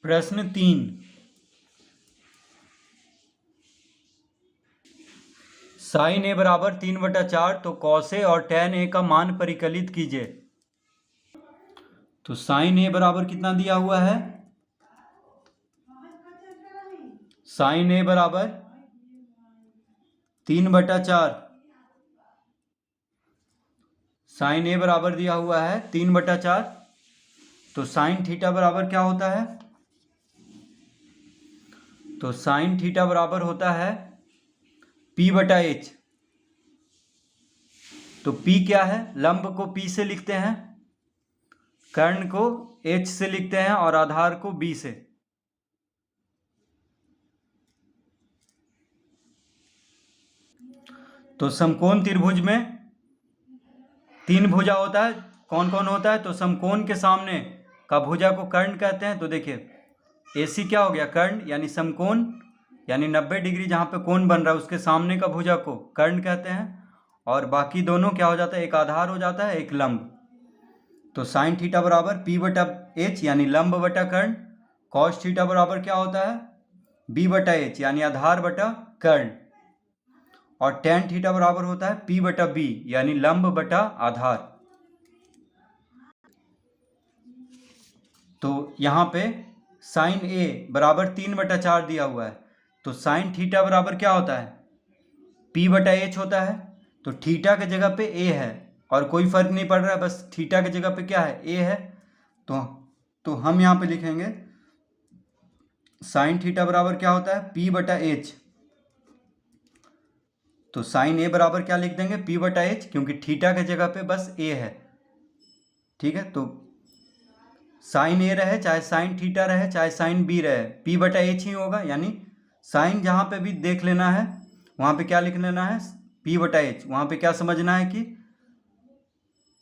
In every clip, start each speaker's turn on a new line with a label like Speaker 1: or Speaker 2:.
Speaker 1: प्रश्न 3। साइन ए बराबर 3/4 तो कॉस ए और टैन ए का मान परिकलित कीजिए। तो साइन ए बराबर कितना दिया हुआ है? साइन ए बराबर 3/4। साइन ए बराबर दिया हुआ है 3/4। तो साइन थीटा बराबर क्या होता है? तो साइन थीटा बराबर होता है P/H। तो P क्या है? लंब को P से लिखते हैं, कर्ण को H से लिखते हैं और आधार को B से। तो समकोण त्रिभुज में 3 भुजा होता है। कौन कौन होता है? तो समकोण के सामने का भुजा को कर्ण कहते हैं। तो देखिए AC क्या हो गया? कर्ण, यानी समकोण, यानी 90 डिग्री जहाँ पे कोण बन रहा है उसके सामने का भुजा को कर्ण कहते हैं। और बाकी दोनों क्या हो जाता है? एक आधार हो जाता है, एक लंब। तो साइन थीटा बराबर P/H यानी लंब बटा कर्ण। कॉस थीटा बराबर क्या होता है? B/H यानी आधार बटा कर्ण। और टैन थीटा बराबर होता है P/B यानी लंब बटा आधार। तो यहाँ पे साइन ए बराबर 3/4 दिया हुआ है। तो साइन थीटा बराबर क्या होता है? P/H होता है। तो थीटा के जगह पे ए है और कोई फर्क नहीं पड़ रहा है, बस थीटा के जगह पे क्या है? ए है। तो हम यहाँ पे लिखेंगे साइन थीटा बराबर क्या होता है? P/H। तो साइन ए बराबर क्या लिख देंगे? P/H, क्योंकि थीटा के जगह पे बस ए है। ठीक है, तो साइन ए रहे चाहे साइन थीटा रहे चाहे साइन बी रहे, P/H ही होगा। यानी साइन जहाँ पे भी देख लेना है वहाँ पे क्या लिख लेना है? P/H। वहाँ पे क्या समझना है कि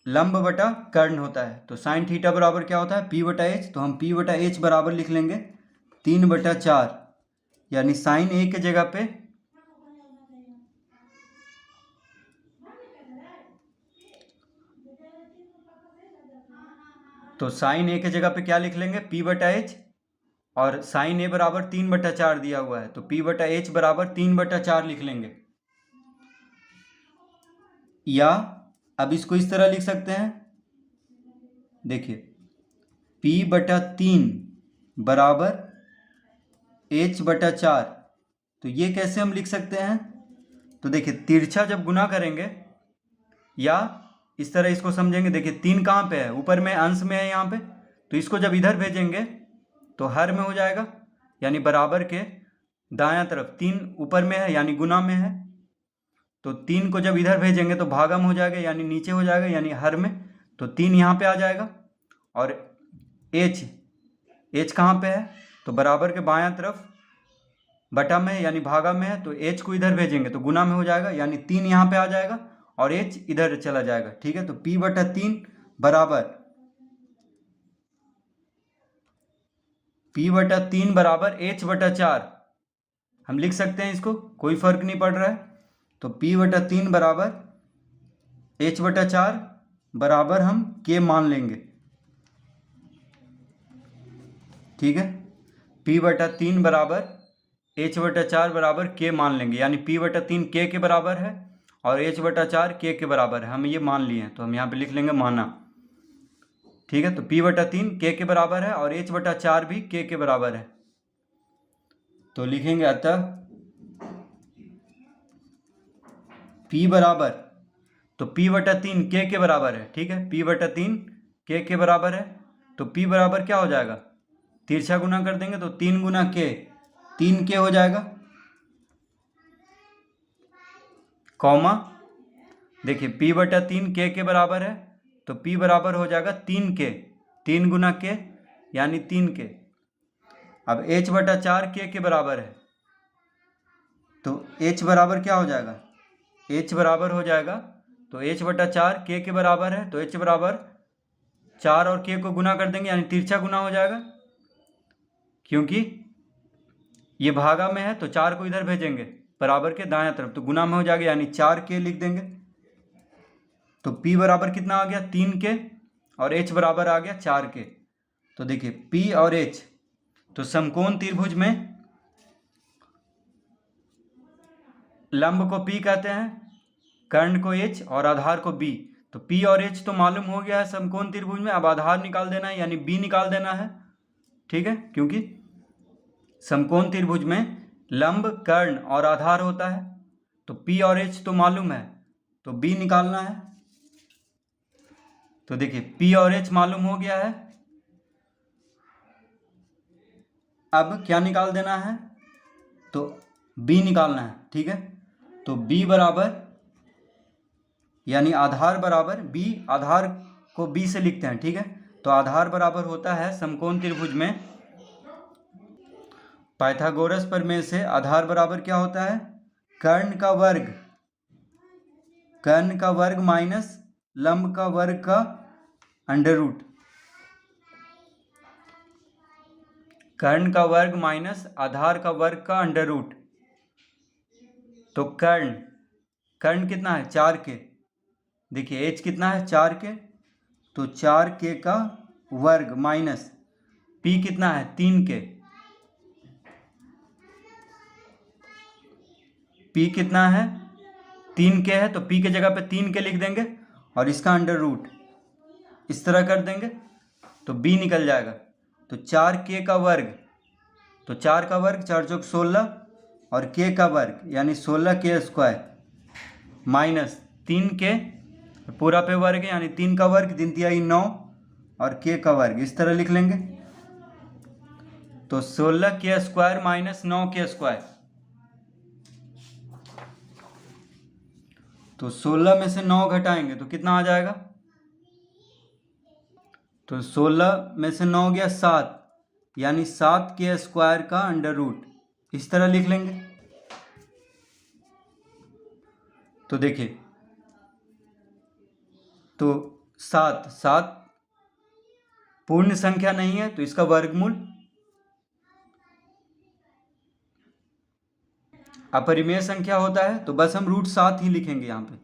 Speaker 1: लंब बटा कर्ण होता है। तो साइन थीटा बराबर क्या होता है? P/H। तो हम P/H बराबर लिख लेंगे 3/4, यानी साइन ए के जगह पे तो साइन ए के जगह पे क्या लिख लेंगे? P/H। और साइन ए बराबर 3/4 दिया हुआ है तो P/H बराबर 3/4 लिख लेंगे। या अब इसको इस तरह लिख सकते हैं, देखिए P/3 बराबर H/4। तो ये कैसे हम लिख सकते हैं? तो देखिए तिरछा जब गुना करेंगे या इस तरह इसको समझेंगे। देखिए 3 कहाँ पे है? ऊपर में, अंश में है यहाँ पे। तो इसको जब इधर भेजेंगे तो हर में हो जाएगा, यानी बराबर के दायां तरफ 3 ऊपर में है यानी गुना में है। तो 3 को जब इधर भेजेंगे तो भागम हो जाएगा यानी नीचे हो जाएगा, यानी हर में। तो 3 यहाँ पे आ जाएगा। और H कहाँ पे है? तो बराबर के बायां तरफ बटा में है यानी भागा में है। तो H को इधर भेजेंगे तो गुना में हो जाएगा, यानी 3 यहाँ पे आ जाएगा और H इधर चला जाएगा। ठीक है, तो P/3 बराबर H/4 हम लिख सकते हैं, इसको कोई फर्क नहीं पड़ रहा है। तो P/3 बराबर H/4 बराबर हम K मान लेंगे। ठीक है, P/3 बराबर H/4 बराबर K मान लेंगे, यानी P/3 K के बराबर है और H/4 K के बराबर है। हम ये मान लिए हैं तो हम यहाँ पे लिख लेंगे माना। ठीक है, तो P/3 K के बराबर है और H/4 भी K के बराबर है। तो लिखेंगे अतः P बराबर, तो P/3 K के बराबर है। ठीक है, P/3 K के बराबर है। तो P बराबर क्या हो जाएगा? तिरछा गुना कर देंगे तो 3 गुना K, 3K हो जाएगा, कॉमा। देखिए P/3 K के बराबर है तो P बराबर हो जाएगा 3K, 3 गुना K यानी 3K। अब H/4 K के बराबर है तो H बराबर क्या हो जाएगा? H बराबर हो जाएगा, तो H/4 K के बराबर है तो H बराबर 4 और K को गुना कर देंगे यानी तिरछा गुना हो जाएगा। क्योंकि ये भागा में है तो 4 को इधर भेजेंगे बराबर के दायां तरफ तो गुना में हो जाएगा, यानी 4K लिख देंगे। तो P बराबर कितना आ गया? 3K और H बराबर आ गया 4K। तो देखिए P और H तो समकोण त्रिभुज में लंब को P कहते हैं, कर्ण को H और आधार को B। तो P और H तो मालूम हो गया है समकोण त्रिभुज में। अब आधार निकाल देना है, यानी B निकाल देना है। ठीक है, क्योंकि समकोण त्रिभुज में लंब, कर्ण और आधार होता है। तो P और H तो मालूम है, तो B निकालना है। तो देखिए P और H मालूम हो गया है। अब क्या निकाल देना है, तो B निकालना है। ठीक है, तो B बराबर, यानी आधार बराबर B, आधार को B से लिखते हैं। ठीक है, तो आधार बराबर होता है समकोण त्रिभुज में पाइथागोरस प्रमेय से आधार बराबर क्या होता है, कर्ण का वर्ग माइनस लंब का वर्ग का अंडर रूट। कर्ण का वर्ग माइनस आधार का वर्ग का अंडर रूट। तो कर्ण कितना है, 4k। देखिए h कितना है, 4k, तो 4k का वर्ग माइनस p कितना है, 3k। p कितना है, 3k है, तो p के जगह पे 3k लिख देंगे और इसका अंडर रूट इस तरह कर देंगे, तो b निकल जाएगा। तो 4k का वर्ग, तो 4 का वर्ग 4 चौक 16 और k का वर्ग यानी 16k स्क्वायर माइनस 3k पूरा पे वर्ग यानी 3 का वर्ग, 3 तिहाई 9 और k का वर्ग इस तरह लिख लेंगे। तो 16k square minus 9k square, तो 16 में से 9 घटाएंगे तो कितना आ जाएगा, तो 16 में से 9 गया 7, यानी 7k स्क्वायर का अंडर रूट इस तरह लिख लेंगे। तो देखिए, तो 7 पूर्ण संख्या नहीं है तो इसका वर्गमूल, अपरिमेय संख्या होता है तो बस हम √7 ही लिखेंगे यहाँ पे।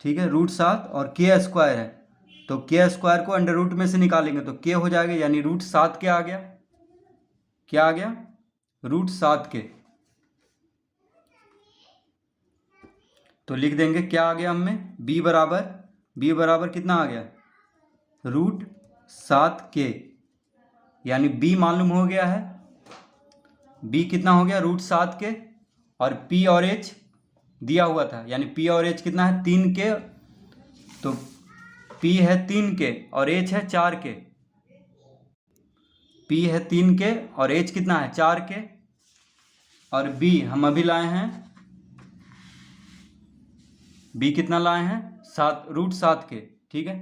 Speaker 1: ठीक है, √7 और k स्क्वायर है तो k स्क्वायर को अंडर रूट में से निकालेंगे तो k हो जाएगा, यानी √7k आ गया। क्या आ गया, √7k। तो लिख देंगे क्या आ गया हमें, b बराबर कितना आ गया, √7k, यानी b मालूम हो गया है। b कितना हो गया, √7k, और p और h दिया हुआ था, यानी p और h कितना है, 3k। तो p है 3k और h है 4k। p है 3k और h कितना है, 4k, और b हम अभी लाए हैं, b कितना लाए हैं, √7k। ठीक है,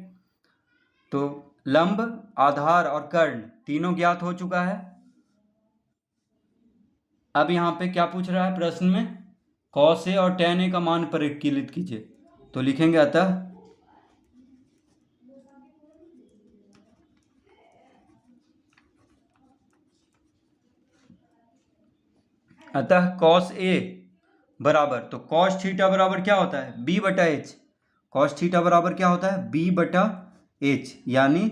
Speaker 1: तो लंब, आधार और कर्ण तीनों ज्ञात हो चुका है। अब यहाँ पे क्या पूछ रहा है प्रश्न में, cos A और tan A का मान परिकलित कीजिए। तो लिखेंगे अतः cos A बराबर, तो cos थीटा बराबर क्या होता है, b बटा h। cos थीटा बराबर क्या होता है, b बटा h, यानी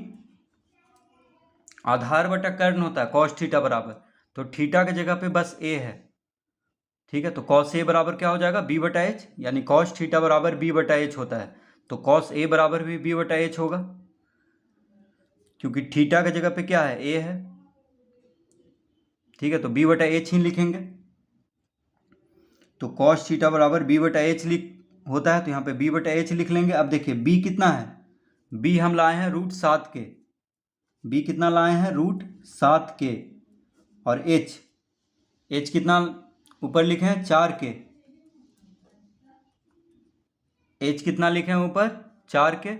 Speaker 1: आधार बटा कर्ण होता है cos थीटा बराबर, तो थीटा की जगह पे बस a है। ठीक है, तो cos A बराबर क्या हो जाएगा, b बटा h, यानी cos थीटा बराबर b बटा h होता है, तो cos A बराबर भी b बटा h होगा, क्योंकि थीटा की जगह पे क्या है, a है। ठीक है, तो b बटा h ही लिखेंगे। तो cos थीटा बराबर b बटा h होता है, तो यहाँ पे b बटा h लिख लेंगे। अब देखिए b कितना है, b हम लाए हैं √7k, b कितना लाए हैं, √7k, और h कितना ऊपर लिखे हैं, 4k, h कितना लिखे हैं ऊपर, 4k।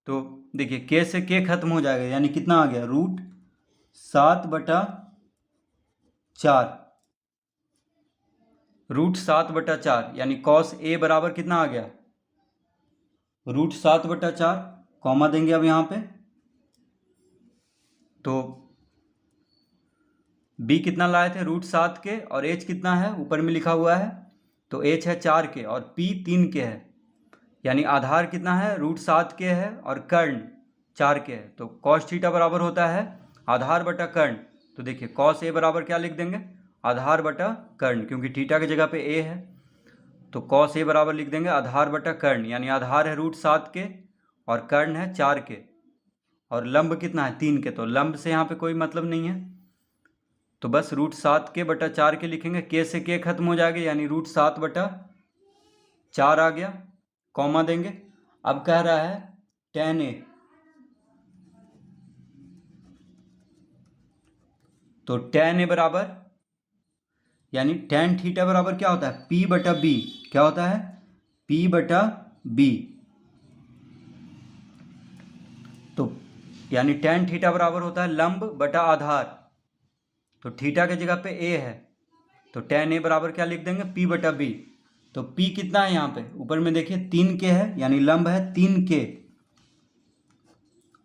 Speaker 1: तो देखिए k से k खत्म हो जाएगा, यानी कितना आ गया, √7 बटा 4, √7 बटा 4, यानी cos A बराबर कितना आ गया, √7 बटा 4, कॉमा देंगे अब यहाँ पे। तो b कितना लाए थे, √7k, और h कितना है ऊपर में लिखा हुआ है, तो h है 4k और p 3k है, यानी आधार कितना है, √7k है और कर्ण 4k है। तो cos थीटा बराबर होता है आधार बटा कर्ण, तो देखिए कॉस ए बराबर क्या लिख देंगे, आधार बटा कर्ण, क्योंकि थीटा की जगह पे ए है तो कॉस ए बराबर लिख देंगे आधार बटा कर्ण, यानी आधार है √7 के और कर्ण है 4 के और लंब कितना है 3 के, तो लंब से यहाँ पे कोई मतलब नहीं है, तो बस √7 के बटा 4 के लिखेंगे, के से के खत्म हो जाएगा यानी √7 बटा 4 आ गया, कॉमा देंगे। अब कह रहा है tan a, तो tan a बराबर यानी tan थीटा बराबर क्या होता है P बटा B, क्या होता है P बटा B, तो यानी tan थीटा बराबर होता है लंब बटा आधार, तो थीटा की जगह पे a है तो tan a बराबर क्या लिख देंगे P बटा B, तो P कितना है यहाँ पे ऊपर में देखिए 3 के है यानी लंब है 3 के,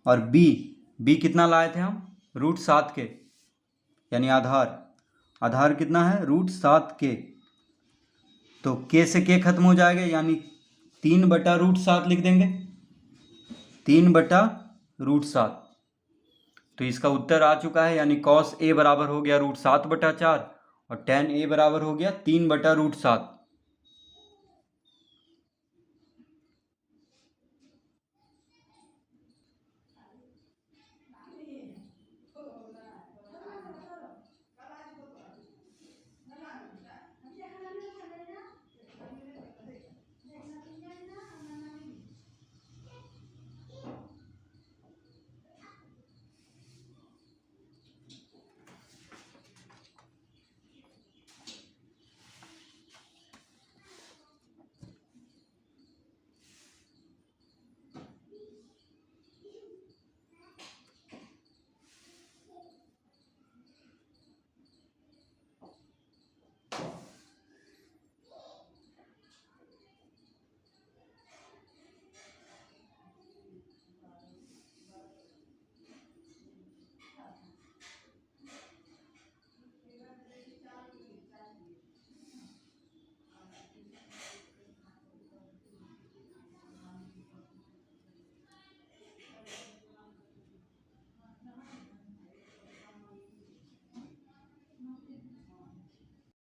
Speaker 1: और B कितना लाए थे हम √7 के यानी आधार कितना है √7 के, तो के से के खत्म हो जाएगा यानी 3 बटा √7 लिख देंगे, 3 बटा √7, तो इसका उत्तर आ चुका है, यानी cos a बराबर हो गया √7 बटा 4 और tan a बराबर हो गया 3 बटा √7।